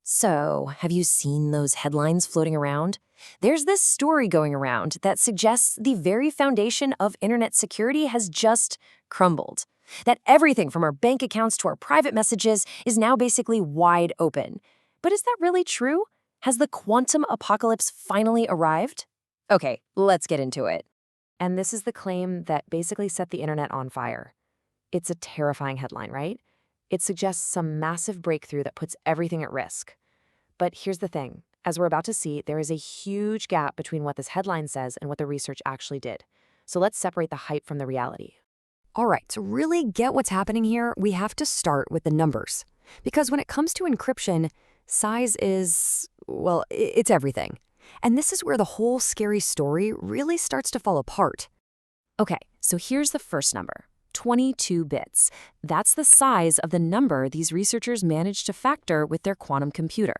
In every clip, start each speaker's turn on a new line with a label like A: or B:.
A: So, have you seen those headlines floating around? There's this story going around that suggests the very foundation of internet security has just crumbled. That everything from our bank accounts to our private messages is now basically wide open. But is that really true? Has the quantum apocalypse finally arrived? Okay, let's get into it. And this is the claim that basically set the internet on fire. It's a terrifying headline, right? It suggests some massive breakthrough that puts everything at risk. But here's the thing. As we're about to see, there is a huge gap between what this headline says and what the research actually did. So let's separate the hype from the reality.
B: All right, to really get what's happening here, we have to start with the numbers. Because when it comes to encryption, size is, well, it's everything. And this is where the whole scary story really starts to fall apart.
A: Okay, so here's the first number. 22 bits. That's the size of the number these researchers managed to factor with their quantum computer.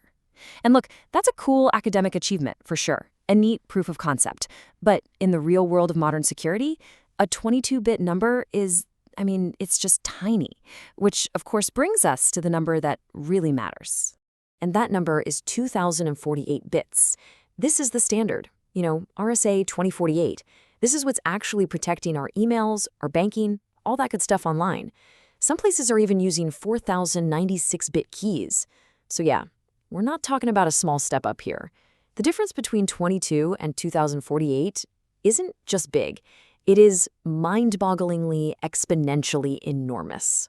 A: And look, that's a cool academic achievement, for sure. A neat proof of concept. But in the real world of modern security, a 22-bit number is, it's just tiny. Which, of course, brings us to the number that really matters. And that number is 2,048 bits. This is the standard, RSA 2048. This is what's actually protecting our emails, our banking, all that good stuff online. Some places are even using 4,096-bit keys. So yeah, we're not talking about a small step up here. The difference between 22 and 2048 isn't just big. It is mind-bogglingly, exponentially enormous.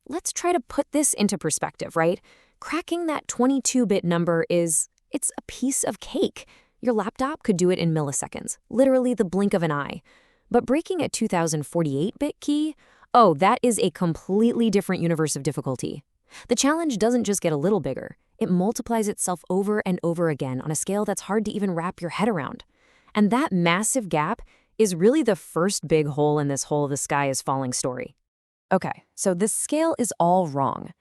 A: Let's try to put this into perspective, right? Cracking that 22-bit number it's a piece of cake. Your laptop could do it in milliseconds, literally the blink of an eye. But breaking a 2048-bit key, that is a completely different universe of difficulty. The challenge doesn't just get a little bigger. It multiplies itself over and over again on a scale that's hard to even wrap your head around. And that massive gap is really the first big hole in this whole the sky is falling story. Okay, so this scale is all wrong.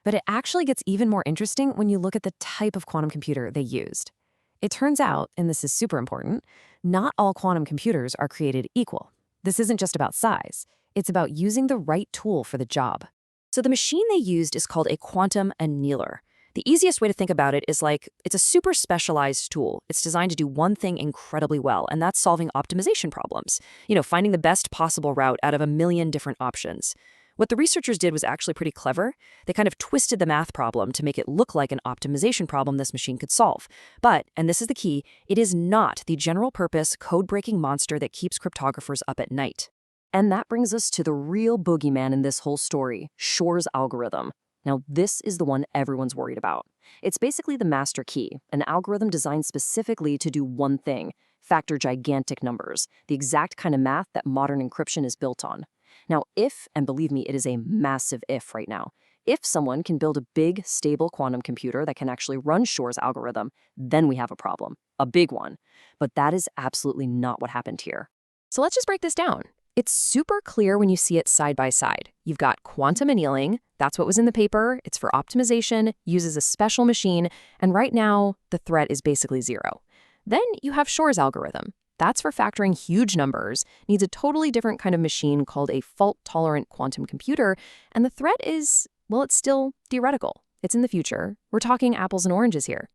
A: But it actually gets even more interesting when you look at the type of quantum computer they used. It turns out, and this is super important, not all quantum computers are created equal. This isn't just about size. It's about using the right tool for the job. So the machine they used is called a quantum annealer. The easiest way to think about it is like it's a super specialized tool. It's designed to do one thing incredibly well, and that's solving optimization problems. Finding the best possible route out of a million different options. What the researchers did was actually pretty clever. They kind of twisted the math problem to make it look like an optimization problem this machine could solve. But, and this is the key, it is not the general-purpose, code-breaking monster that keeps cryptographers up at night. And that brings us to the real boogeyman in this whole story, Shor's algorithm. Now, this is the one everyone's worried about. It's basically the master key, an algorithm designed specifically to do one thing, factor gigantic numbers, the exact kind of math that modern encryption is built on. Now, if, and believe me, it is a massive if right now, if someone can build a big, stable quantum computer that can actually run Shor's algorithm, then we have a problem, a big one. But that is absolutely not what happened here.
B: So let's just break this down. It's super clear when you see it side by side. You've got quantum annealing, that's what was in the paper, it's for optimization, uses a special machine, and right now, the threat is basically zero. Then you have Shor's algorithm. That's for factoring huge numbers, needs a totally different kind of machine called a fault-tolerant quantum computer, and the threat is, well, it's still theoretical. It's in the future. We're talking apples and oranges here.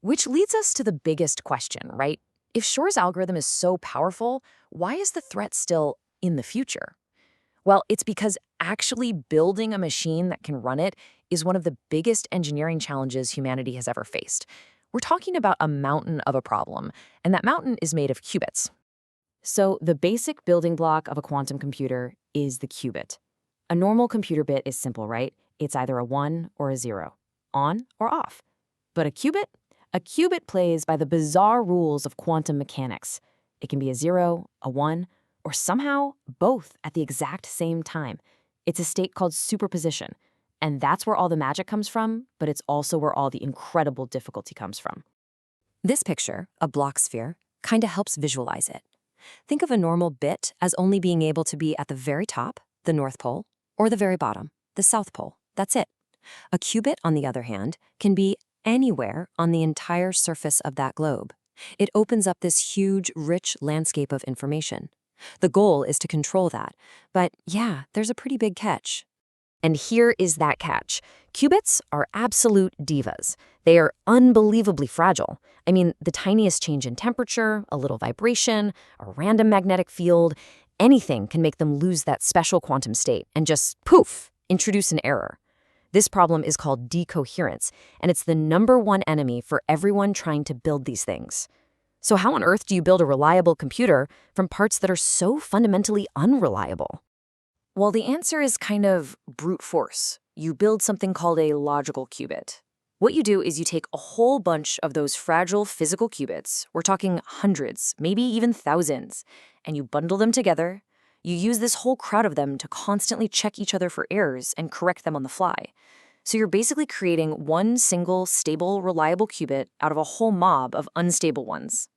A: Which leads us to the biggest question, right? If Shor's algorithm is so powerful, why is the threat still in the future? Well, it's because actually building a machine that can run it is one of the biggest engineering challenges humanity has ever faced. We're talking about a mountain of a problem, and that mountain is made of qubits. So the basic building block of a quantum computer is the qubit. A normal computer bit is simple, right? It's either a 1 or a 0, on or off. But a qubit plays by the bizarre rules of quantum mechanics. It can be a 0, a 1, or somehow both at the exact same time. It's a state called superposition. And that's where all the magic comes from, but it's also where all the incredible difficulty comes from. This picture, a block sphere, kind of helps visualize it. Think of a normal bit as only being able to be at the very top, the North Pole, or the very bottom, the South Pole. That's it. A qubit, on the other hand, can be anywhere on the entire surface of that globe. It opens up this huge, rich landscape of information. The goal is to control that. But yeah, there's a pretty big catch. And here is that catch. Qubits are absolute divas. They are unbelievably fragile. I mean, the tiniest change in temperature, a little vibration, a random magnetic field, anything can make them lose that special quantum state and just, poof, introduce an error. This problem is called decoherence, and it's the #1 enemy for everyone trying to build these things. So how on earth do you build a reliable computer from parts that are so fundamentally unreliable? Well, the answer is kind of brute force. You build something called a logical qubit. What you do is you take a whole bunch of those fragile physical qubits, we're talking hundreds, maybe even thousands, and you bundle them together. You use this whole crowd of them to constantly check each other for errors and correct them on the fly. So you're basically creating one single, stable, reliable qubit out of a whole mob of unstable ones.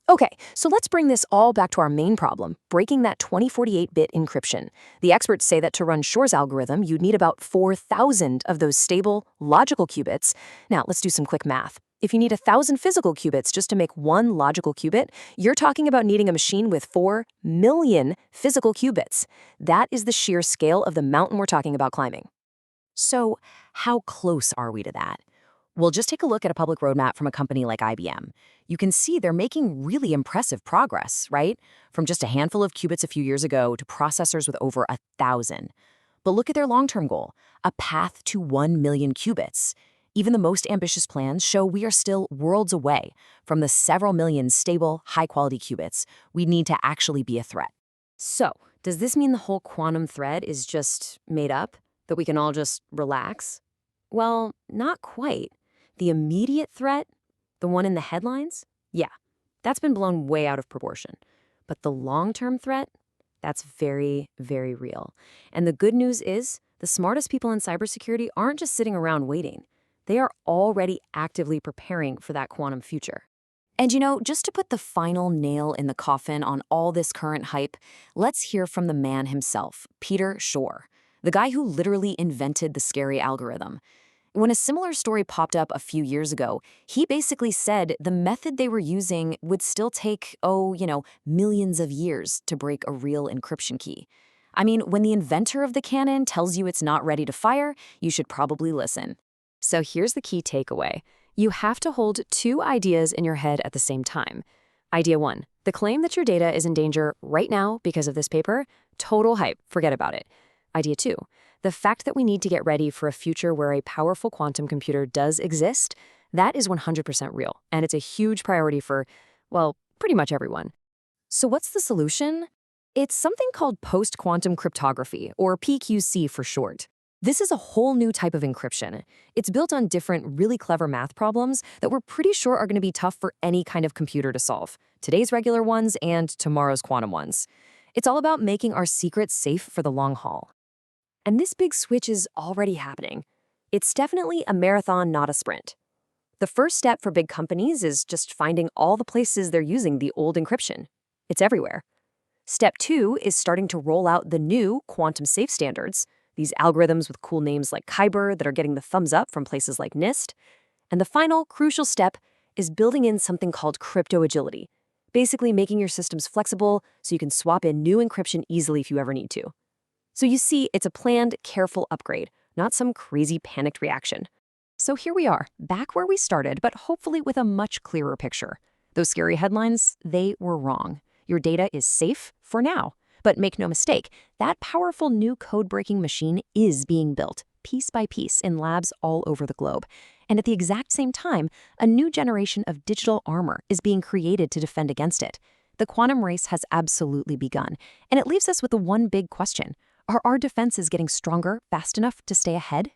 B: Okay, so let's bring this all back to our main problem, breaking that 2048-bit encryption. The experts say that to run Shor's algorithm, you'd need about 4,000 of those stable, logical qubits. Now, let's do some quick math. If you need 1,000 physical qubits just to make one logical qubit, you're talking about needing a machine with 4 million physical qubits. That is the sheer scale of the mountain we're talking about climbing.
A: So how close are we to that? Well, just take a look at a public roadmap from a company like IBM. You can see they're making really impressive progress, right? From just a handful of qubits a few years ago to processors with over 1,000. But look at their long-term goal, a path to 1 million qubits. Even the most ambitious plans show we are still worlds away from the several million stable, high-quality qubits we need to actually be a threat. So, does this mean the whole quantum thread is just made up? That we can all just relax? Well, not quite. The immediate threat, the one in the headlines, yeah, that's been blown way out of proportion. But the long-term threat, that's very, very real. And the good news is the smartest people in cybersecurity aren't just sitting around waiting. They are already actively preparing for that quantum future. And just to put the final nail in the coffin on all this current hype, let's hear from the man himself, Peter Shor, the guy who literally invented the scary algorithm. When a similar story popped up a few years ago, he basically said the method they were using would still take, millions of years to break a real encryption key. I mean, when the inventor of the cannon tells you it's not ready to fire, you should probably listen.
B: So here's the key takeaway. You have to hold two ideas in your head at the same time. Idea 1, the claim that your data is in danger right now because of this paper, total hype, forget about it. Idea 2, the fact that we need to get ready for a future where a powerful quantum computer does exist, that is 100% real, and it's a huge priority for, well, pretty much everyone. So what's the solution? It's something called post-quantum cryptography, or PQC for short. This is a whole new type of encryption. It's built on different really clever math problems that we're pretty sure are going to be tough for any kind of computer to solve, today's regular ones and tomorrow's quantum ones. It's all about making our secrets safe for the long haul. And this big switch is already happening. It's definitely a marathon, not a sprint. The first step for big companies is just finding all the places they're using the old encryption. It's everywhere. Step 2 is starting to roll out the new quantum safe standards, these algorithms with cool names like Kyber that are getting the thumbs up from places like NIST. And the final, crucial step is building in something called crypto agility, basically making your systems flexible so you can swap in new encryption easily if you ever need to. So you see, it's a planned, careful upgrade, not some crazy panicked reaction. So here we are, back where we started, but hopefully with a much clearer picture. Those scary headlines, they were wrong. Your data is safe for now. But make no mistake, that powerful new code-breaking machine is being built, piece by piece, in labs all over the globe. And at the exact same time, a new generation of digital armor is being created to defend against it. The quantum race has absolutely begun, and it leaves us with the one big question. Are our defenses getting stronger fast enough to stay ahead?